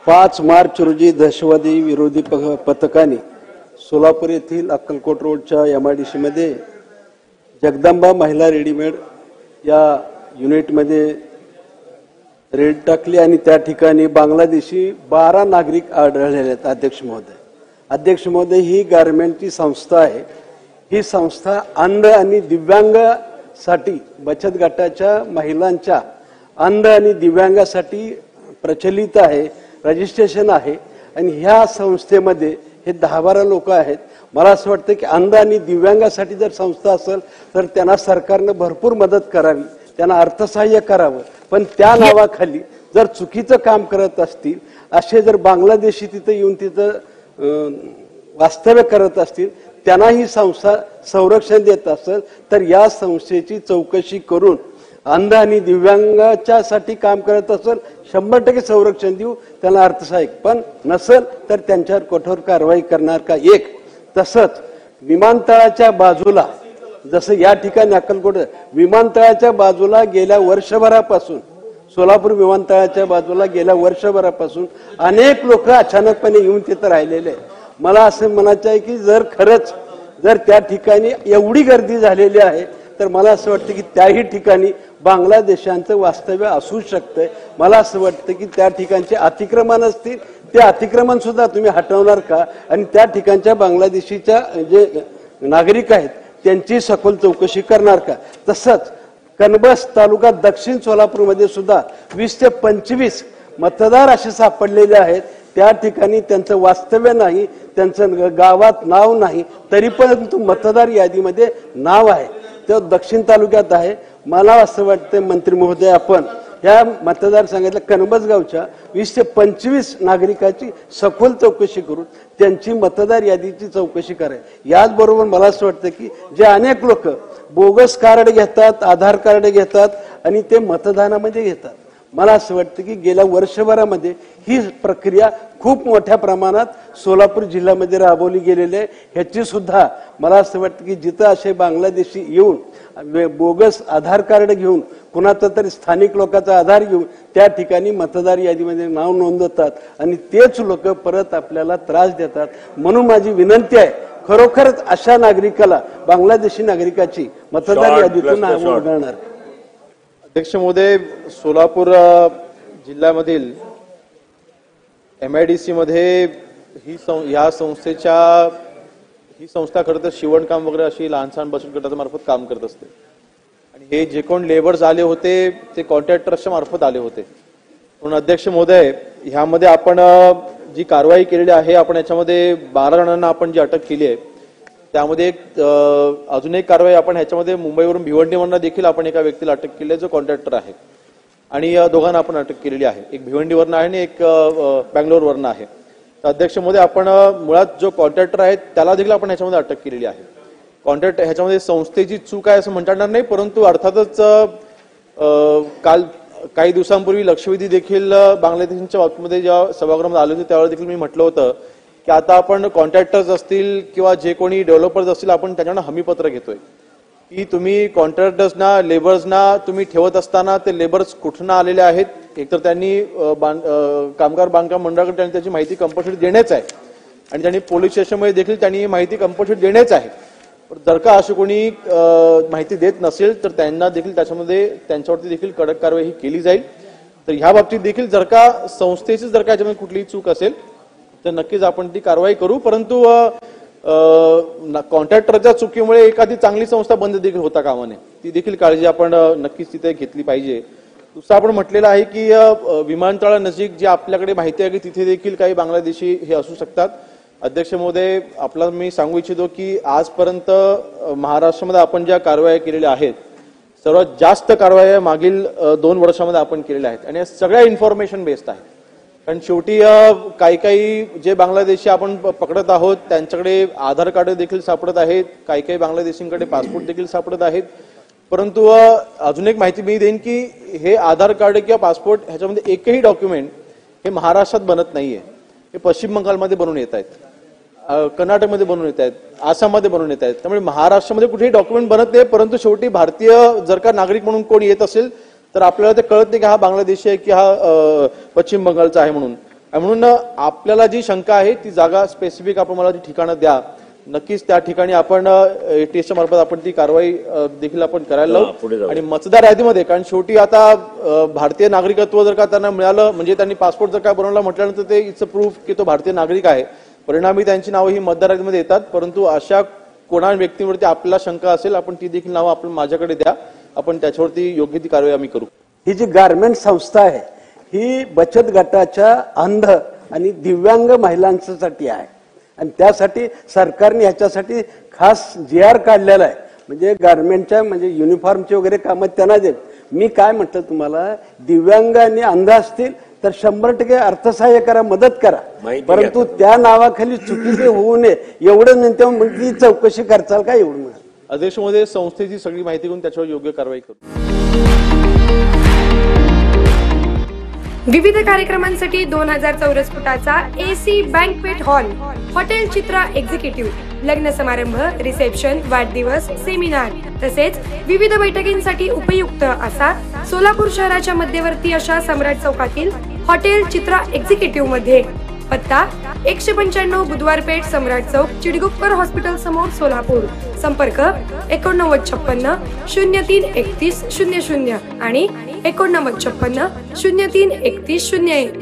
5 मार्च रोजी दहशतवादी विरोधी पथकाने सोलापूर येथील अक्कलकोट रोडच्या MIDC मध्ये जगदंबा महिला रेडीमेड या युनिटमध्ये रेड टाकली आणि त्या ठिकाणी बांगलादेशी 12 नागरिक आढळले आहेत। अध्यक्ष महोदय ही गारमेंटची संस्था आहे। ही संस्था अंध आणि दिव्यांगासाठी बचत गटाच्या महिलांच्या अंध आणि दिव्यांगासाठी प्रचलित आहे, रजिस्ट्रेशन आहे आणि ह्या संस्थेमध्ये हे 10-12 लोक आहेत। मला असं वाटतं की अंध आणि दिव्यांगासाठी जर संस्था असेल तर त्यांना सरकारने भरपूर मदत करावी, त्यांना अर्थसहाय्य करावं, पण त्या नावाखाली जर चुकीचं काम करत असतील, असे जर बांगलादेशी तिथे येऊन तिथं वास्तव्य करत असतील, त्यांना ही संस्था संरक्षण देत असेल तर या संस्थेची चौकशी करून अंध आणि दिव्यांगाच्यासाठी काम करत असेल 100% संरक्षण देऊ, त्यांना अर्थसहाय्य, पण नसेल तर त्यांच्यावर कठोर कारवाई करणार का एक। तसंच विमानतळाच्या बाजूला जसं या ठिकाणी अक्कलकोट विमानतळाच्या बाजूला गेल्या वर्षभरापासून सोलापूर विमानतळाच्या बाजूला गेल्या वर्षभरापासून अनेक लोक अचानकपणे येऊन तिथे राहिलेले आहेत। मला असं म्हणायचं आहे की जर खरंच जर त्या ठिकाणी एवढी गर्दी झालेली आहे तर मला असं वाटतं की त्याही ठिकाणी बांगलादेशांचं वास्तव्य असू शकतं। मला असं वाटतं की त्या ठिकाणचे अतिक्रमण असतील, ते अतिक्रमण सुद्धा तुम्ही हटवणार का आणि त्या ठिकाणच्या बांगलादेशीच्या जे नागरिक आहेत त्यांची सखोल चौकशी करणार का। तसंच कनबस तालुका दक्षिण सोलापूरमध्ये सुद्धा 20 ते 25 मतदार असे सापडलेले आहेत, त्या ठिकाणी त्यांचं वास्तव्य नाही, त्यांचं गावात नाव नाही, तरी पण मतदार यादीमध्ये नाव आहे, ते दक्षिण तालुक्यात आहे। मला असं वाटतं मंत्री महोदय आपण या मतदारसंघातल्या कनबस गावच्या 20 ते 25 नागरिकांची सखोल चौकशी करून त्यांची मतदार यादीची चौकशी करावी। याचबरोबर मला असं वाटतं की जे अनेक लोक बोगस कार्ड घेतात, आधार कार्ड घेतात आणि ते मतदानामध्ये घेतात, मला असं वाटतं की गेल्या वर्षभरामध्ये ही प्रक्रिया खूप मोठ्या प्रमाणात सोलापूर जिल्ह्यामध्ये राबवली गेलेली आहे। ह्याची सुद्धा मला असं वाटतं की जिथं असे बांगलादेशी येऊन बोगस आधार कार्ड घेऊन कुणाचा तरी स्थानिक लोकांचा आधार घेऊन त्या ठिकाणी मतदार यादीमध्ये नाव नोंदवतात आणि तेच लोक परत आपल्याला त्रास देतात। म्हणून माझी विनंती आहे, खरोखरच अशा नागरिकाला बांगलादेशी नागरिकाची मतदार यादीतून नाव वगळणार। अध्यक्ष महोदय, सोलापूर जिल्ह्यामधील MIDC मध्ये या संस्थेच्या ही संस्था खरं तर शिवणकाम वगैरे अशी लहान बचत गटाच्या मार्फत काम करत असते आणि हे जे कोण लेबर्स आले होते ते कॉन्ट्रॅक्टर्सच्या मार्फत आले होते। म्हणून अध्यक्ष महोदय, ह्यामध्ये आपण जी कारवाई केलेली आहे, आपण याच्यामध्ये 12 जणांना आपण जी अटक केली आहे, त्यामध्ये अजून एक कारवाई आपण ह्याच्यामध्ये मुंबईवरून भिवंडीवरून देखील आपण एका व्यक्तीला अटक केली आहे जो कॉन्ट्रॅक्टर आहे आणि दोघांना आपण अटक केलेली आहे, एक भिवंडीवरून आहे आणि एक बँगलोरवरून आहे। तर अध्यक्ष महोदय, आपण मुळात जो कॉन्ट्रॅक्टर आहे त्याला देखील आपण ह्याच्यामध्ये अटक केलेली आहे। कॉन्ट्रॅक्ट ह्याच्यामध्ये संस्थेची चूक आहे असं म्हणता येणार नाही, परंतु अर्थातच काल काही दिवसांपूर्वी लक्षवेधी देखील बांगलादेशच्या बाबतीमध्ये जेव्हा सभागृहामध्ये आले होते त्यावेळी देखील मी म्हटलं होतं की आता आपण कॉन्ट्रॅक्टर्स असतील किंवा जे कोणी डेव्हलपर्स असतील आपण त्यांच्याकडून हमीपत्र घेतोय की तुम्ही कॉन्ट्रॅक्टर्सना लेबर्सना तुम्ही ठेवत असताना ते लेबर्स कुठून आलेले आहेत, एकतर त्यांनी कामगार बांधकाम मंडळाकडे त्यांनी त्याची माहिती कंपल्सरी देणेच आहे आणि त्यांनी पोलीस स्टेशनमध्ये देखील त्यांनी माहिती कंपल्सरी देणेच आहे। जर का असं कोणी माहिती देत नसेल तर त्यांना देखील त्याच्यामध्ये त्यांच्यावरती देखील कडक कारवाई केली जाईल। तर ह्या बाबतीत देखील जर का संस्थेची जर का याच्यामध्ये कुठलीही चूक असेल तर नक्कीच आपण ती कारवाई करू, परंतु कॉन्ट्रॅक्टरच्या चुकीमुळे एखादी चांगली संस्था बंद देखील होता कामा नये, ती देखील काळजी आपण नक्कीच तिथे घेतली पाहिजे। दुसरं आपण म्हटलेलं आहे की विमानतळानजीक जी आपल्याकडे माहिती आहे की तिथे देखील काही बांगलादेशी हे असू शकतात। अध्यक्ष महोदय, आपल्याला मी सांगू इच्छितो की आजपर्यंत महाराष्ट्रामध्ये आपण ज्या कारवाया केलेल्या आहेत सर्वात जास्त कारवाया मागील 2 वर्षामध्ये आपण केलेल्या आहेत आणि सगळ्या इन्फॉर्मेशन बेस्ड आहेत। कारण शेवटी काही जे बांगलादेशी आपण पकडत आहोत त्यांच्याकडे आधार कार्ड देखील सापडत आहेत, काही बांगलादेशींकडे पासपोर्ट देखील सापडत आहेत, परंतु अजून एक माहिती मी देईन की हे आधार कार्ड किंवा पासपोर्ट ह्याच्यामध्ये एकही डॉक्युमेंट हे महाराष्ट्रात बनत नाहीये, हे पश्चिम बंगालमध्ये बनवून येत आहेत, कर्नाटकमध्ये बनवून येत आहेत, आसाममध्ये बनवून येत आहेत। त्यामुळे महाराष्ट्रामध्ये कुठेही डॉक्युमेंट बनत नाही, परंतु शेवटी भारतीय जर का नागरिक म्हणून कोण येत असेल तर आपल्याला ते कळत नाही की हा बांगलादेशी आहे की हा पश्चिम बंगालचा आहे म्हणून। म्हणून आपल्याला जी शंका आहे ती जागा स्पेसिफिक आपण मला ती ठिकाणं द्या, नक्कीच त्या ठिकाणी आपण ATSच्या मार्फत आपण ती कारवाई देखील आपण करायला लावू. आणि मतदार यादीमध्ये, कारण शेवटी आता भारतीय नागरिकत्व जर का त्यांना मिळालं, म्हणजे त्यांनी पासपोर्ट जर का बनवला म्हटल्यानंतर ते इट्स अ प्रूफ की तो भारतीय नागरिक आहे. परिणामी त्यांची नावं ही मतदार यादीमध्ये येतात. परंतु अशा कोणा व्यक्तीवरती आपल्याला शंका असेल, आपण ती देखील नावं आपण माझ्याकडे द्या, आपण त्याच्यावरती योग्य ती कारवाई आम्ही करू. ही जी गारमेंट संस्था आहे ही बचत गटाच्या अंध आणि दिव्यांग महिलांसाठी आहे आणि त्यासाठी सरकारने ह्याच्यासाठी खास GR काढलेला आहे. म्हणजे गारमेंटच्या म्हणजे युनिफॉर्मचे वगैरे कामं त्यांना देत. मी काय म्हटलं तुम्हाला, दिव्यांग आणि अंध असतील तर 100% अर्थसहाय्य करा, मदत करा, परंतु त्या नावाखाली चुकीचे होऊ नये एवढं नंतर मग ती चौकशी करचाल का एवढं. अध्यक्ष महोदय, संस्थेची सगळी माहिती घेऊन त्याच्यावर योग्य कारवाई करू. विविध कार्यक्रमांसाठी 2000 चौरस फुटाचा AC बँकवेट हॉल, हॉटेल चित्रा एक्झिक्युटिव्ह, लग्न समारंभ, रिसेप्शन, वाढदिवस, सेमिनार तसेच विविध बैठकींसाठी उपयुक्त असा सोलापूर शहराच्या मध्यवर्ती अशा सम्राट चौकातील हॉटेल चित्रा एक्झिक्युटिव्ह मध्ये. पत्ता 195 बुधवार पेठ, सम्राट चौक, चिडगुप्कर हॉस्पिटल समोर, सोलापूर. संपर्क 8956 03 31 00 आणि 8956 03 31 01.